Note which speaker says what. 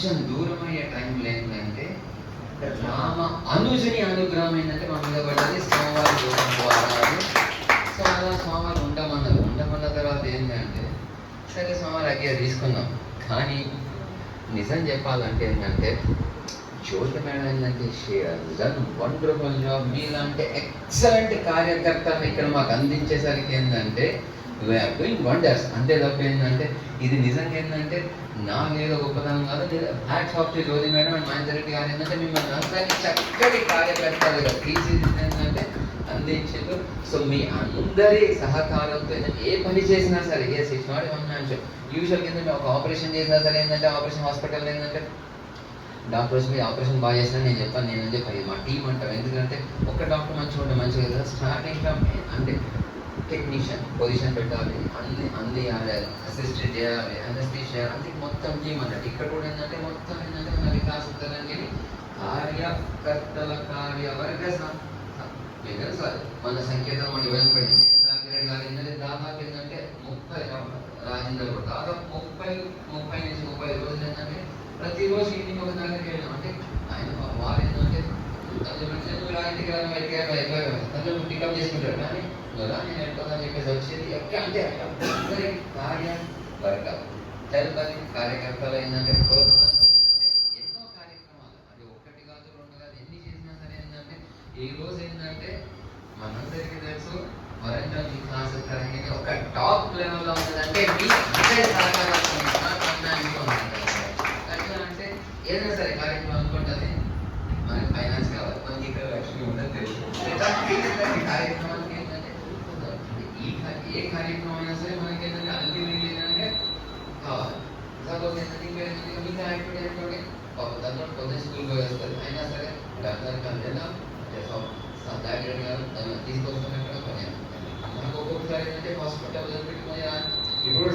Speaker 1: కొంచెం దూరం అయ్యే టైంలో ఏంటంటే రామ అనుజని అనుగ్రహం ఏంటంటే మా మీద పడ్డది సోమవారం వారాలు. సో అలా సోమవారం ఉండమన్న తర్వాత ఏంటంటే సరే సోమవారం అగ్గే తీసుకున్నాం. కానీ నిజం చెప్పాలంటే ఏంటంటే జ్యోతి మేడం ఏంటంటే వండర్ఫుల్ జాబ్. మీలాంటి ఎక్సలెంట్ కార్యకర్తలు ఇక్కడ మాకు అందించేసరికి ఏంటంటే వీఆర్ డూయింగ్ వండర్స్. అంతే తప్ప ఏంటంటే ఇది నిజంగా ఏంటంటే నాకేదో గొప్పతనం కాదు. Hats off to Jyoti madam and Mahender Reddy గారు ఏంటంటే మిమ్మల్ని అందరినీ చక్కటి కార్యకర్తలుగా తీర్చిదిద్ది ఏంటంటే అందించారు. సో మీ అందరి సహకారంతో ఏ పని చేసినా సరే it's not one man show. Usual కింద ఒక ఆపరేషన్ చేసినా సరే ఏంటంటే ఆపరేషన్ హాస్పిటల్ ఏంటంటే డాక్టర్స్ మీద ఆపరేషన్ బాగా చేసినా నేను చెప్తాను, నేను చెప్పాను మా టీం అంటాం. ఎందుకంటే ఒక డాక్టర్ మంచిగా ఉంటే మంచిగా కదా. స్టార్టింగ్ అంటే టెక్నీషియన్ పొజిషన్ పెట్టాలి, అన్ని అసిస్టెంట్ చేయాలి, అసిస్టెంట్ చేయాలి, అందుకే మొత్తం టీం అన్నట్టు. ఇక్కడ కూడా ఏంటంటే మొత్తం ఏంటంటే మన వికాస్ ఉత్తరానికి కార్యకర్తల కార్యవర్గ సార్ మన సంకేతం మన ఇవ్వబడింది. డాక్టర్ గారు ఏంటంటే దాదాపు ఏంటంటే 30 రాజేంద్ర కూడా దాదాపు 30 నుంచి 30 రోజులు ఏంటంటే ప్రతిరోజు ఈవినింగ్ ఒక దగ్గరికి వెళ్ళాం. అంటే ఆయన వారు ఏంటంటే ఇంటికి రాని బయటకి పికప్ చేసుకుంటారు. కానీ నేను వెళ్ళిపోతాను చెప్పేసి వచ్చేది ఎక్కడ అంటే అందరి కార్యవర్గ తిరుపతి కార్యకర్తలు ఏంటంటే ఎన్నో కార్యక్రమాలు, అది ఒక్కటి కాదు రెండు కాదు, ఎన్ని చేసినా సరే ఏంటంటే ఈ రోజు ఏంటంటే మనందరికీ తెలుసు వరంగల్ ఈ క్లాస్ తరగతి ఒక టాప్ లెవెల్లో ఉంటుందంటే మీ అందరి సహకారం అంటే ఏదైనా సరే కార్యక్రమం అనుకుంటుంది మనకి ఫైనాన్స్ కావాలి, మనకి ఇక్కడ లక్ష్మి ఉండదు తెలుసు. కార్యక్రమానికి ఏంటంటే ఏ కార్యక్రమం అయినా సరే మనకి ఏంటంటే అల్టిమేట్లీ ఏంటంటే కావాలి. సపోజ్ ఏంటంటే ఇంకా యాక్టివిటీ అనుకోండి దాంట్లో పొద్దున్న స్కూల్కి వేస్తుంది అయినా సరే డాక్టర్ కన్నా డాక్టర్ గారు తీసుకొస్తున్నట్టు పని. మనకు ఒక్కొక్కసారి ఏంటంటే హాస్పిటల్ పెట్టుకుని ఇప్పుడు